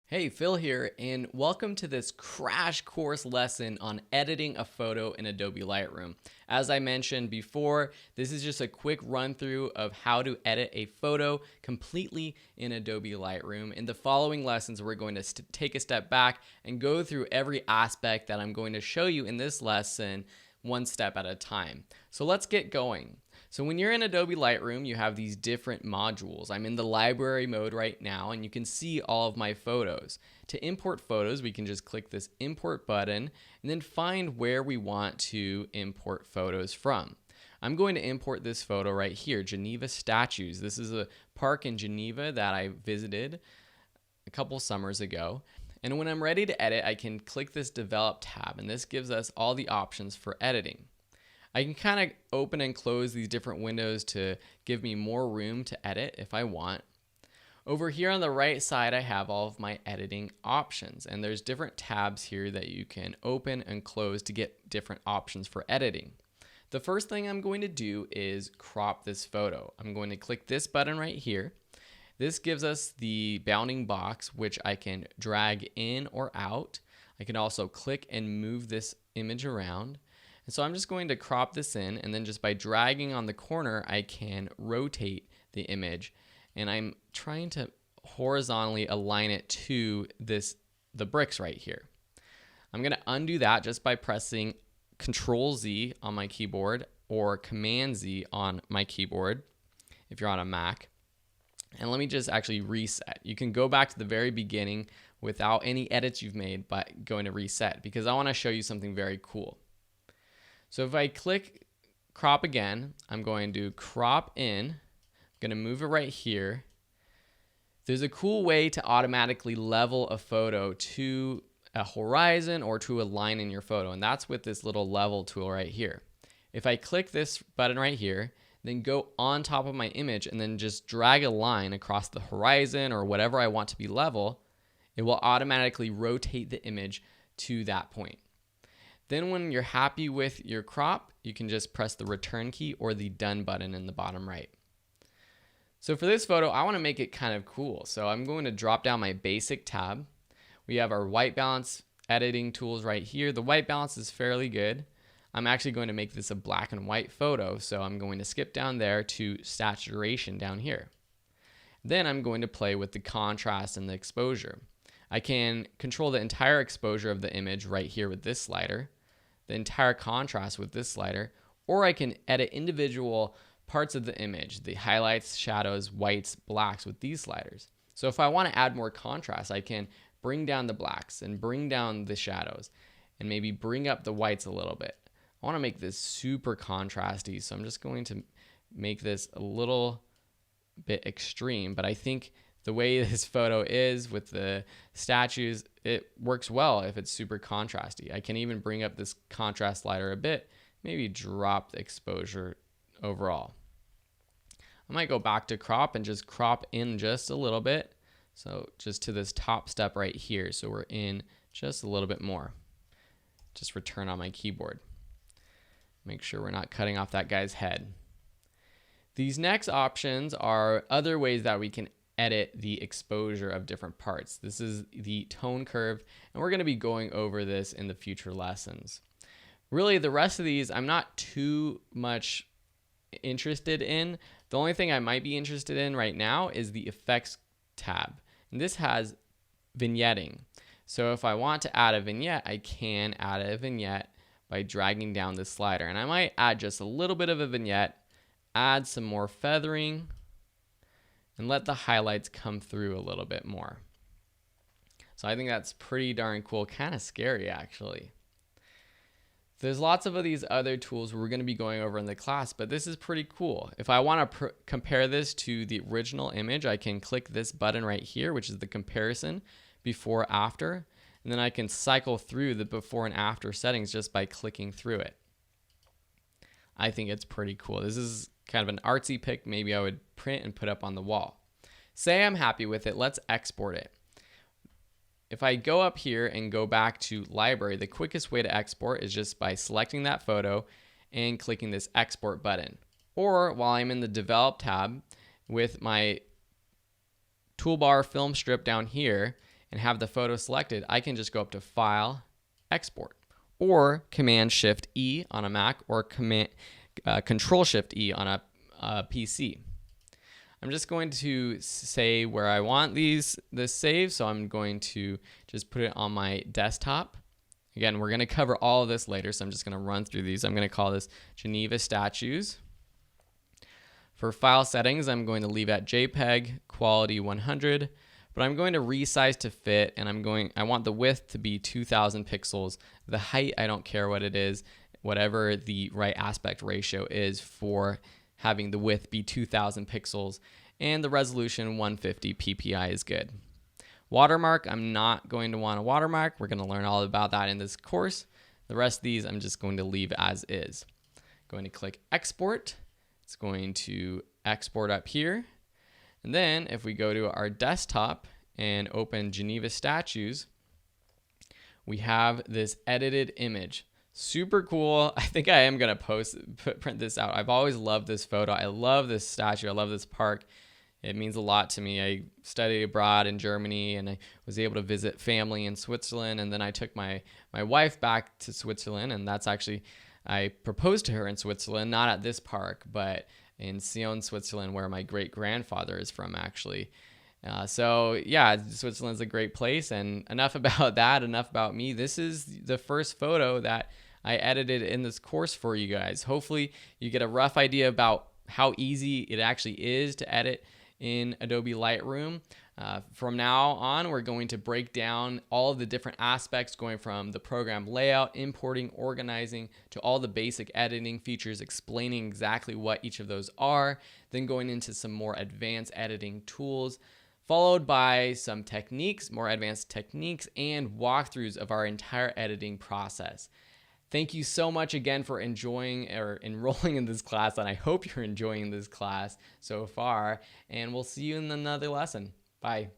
Hey, Phil here, and welcome to this crash course lesson on editing a photo in Adobe Lightroom. As I mentioned before, this is just a quick run through of how to edit a photo completely in Adobe Lightroom. In the following lessons, we're going to take a step back and go through every aspect that I'm going to show you in this lesson one step at a time. So let's get going. So when you're in Adobe Lightroom, you have these different modules. I'm in the library mode right now, and you can see all of my photos. To import photos, we can just click this import button and then find where we want to import photos from. I'm going to import this photo right here, Geneva Statues. This is a park in Geneva that I visited a couple summers ago. And when I'm ready to edit, I can click this Develop tab, and this gives us all the options for editing. I can kind of open and close these different windows to give me more room to edit if I want. Over here on the right side, I have all of my editing options, and there's different tabs here that you can open and close to get different options for editing. The first thing I'm going to do is crop this photo. I'm going to click this button right here. This gives us the bounding box, which I can drag in or out. I can also click and move this image around. And so I'm just going to crop this in, and then just by dragging on the corner, I can rotate the image. And I'm trying to horizontally align it to the bricks right here. I'm going to undo that just by pressing Control Z on my keyboard or Command Z on my keyboard if you're on a Mac. And let me just actually reset. You can go back to the very beginning without any edits you've made by going to reset, because I want to show you something very cool. So if I click crop again, I'm going to crop in. I'm going to move it right here. There's a cool way to automatically level a photo to a horizon or to a line in your photo, and that's with this little level tool right here. If I click this button right here, then go on top of my image and then just drag a line across the horizon or whatever I want to be level, it will automatically rotate the image to that point. Then when you're happy with your crop, you can just press the return key or the done button in the bottom right. So for this photo, I want to make it kind of cool. So I'm going to drop down my basic tab. We have our white balance editing tools right here. The white balance is fairly good. I'm actually going to make this a black and white photo, so I'm going to skip down there to saturation down here. Then I'm going to play with the contrast and the exposure. I can control the entire exposure of the image right here with this slider, the entire contrast with this slider, or I can edit individual parts of the image, the highlights, shadows, whites, blacks with these sliders. So if I want to add more contrast, I can bring down the blacks and bring down the shadows and maybe bring up the whites a little bit. I want to make this super contrasty, so I'm just going to make this a little bit extreme, but I think the way this photo is with the statues, it works well if it's super contrasty. I can even bring up this contrast slider a bit, maybe drop the exposure overall. I might go back to crop and just crop in just a little bit. So just to this top step right here. So we're in just a little bit more. Just return on my keyboard. Make sure we're not cutting off that guy's head. These next options are other ways that we can edit the exposure of different parts. This is the tone curve, and we're going to be going over this in the future lessons. Really, the rest of these I'm not too much interested in. The only thing I might be interested in right now is the effects tab, and this has vignetting. So if I want to add a vignette, I can add a vignette by dragging down this slider, and I might add just a little bit of a vignette, add some more feathering, and let the highlights come through a little bit more. So I think that's pretty darn cool, kind of scary actually. There's lots of these other tools we're going to be going over in the class, but this is pretty cool. If I want to compare this to the original image, I can click this button right here, which is the comparison before after, and then I can cycle through the before and after settings just by clicking through it. I think it's pretty cool. This is kind of an artsy pic. Maybe I would print and put up on the wall. Say I'm happy with it. Let's export it. If I go up here and go back to library, the quickest way to export is just by selecting that photo and clicking this export button. Or while I'm in the develop tab with my toolbar film strip down here, and have the photo selected, I can just go up to File, Export, or Command-Shift-E on a Mac, or Control-Shift-E on a PC. I'm just going to say where I want this saved, so I'm going to just put it on my desktop. Again, we're going to cover all of this later, so I'm just going to run through these. I'm going to call this Geneva Statues. For file settings, I'm going to leave at JPEG quality 100, but I'm going to resize to fit, and I want the width to be 2000 pixels. The height, I don't care what it is, whatever the right aspect ratio is for having the width be 2000 pixels, and the resolution 150 ppi is good. Watermark, I'm not going to want a watermark. We're going to learn all about that in this course. The rest of these I'm just going to leave as is. Going to click export. It's going to export up here. And then if we go to our desktop and open Geneva Statues, we have this edited image. Super cool. I think I am going to print this out. I've always loved this photo. I love this statue. I love this park. It means a lot to me. I studied abroad in Germany, and I was able to visit family in Switzerland. And then I took my wife back to Switzerland, and that's actually, I proposed to her in Switzerland, not at this park, but in Sion, Switzerland, where my great-grandfather is from, actually. So yeah, Switzerland's a great place. And enough about that, enough about me. This is the first photo that I edited in this course for you guys. Hopefully you get a rough idea about how easy it actually is to edit in Adobe Lightroom. From now on, we're going to break down all of the different aspects, going from the program layout, importing, organizing, to all the basic editing features, explaining exactly what each of those are, then going into some more advanced editing tools, followed by some techniques, more advanced techniques, and walkthroughs of our entire editing process. Thank you so much again for enjoying or enrolling in this class, and I hope you're enjoying this class so far, and we'll see you in another lesson. Bye.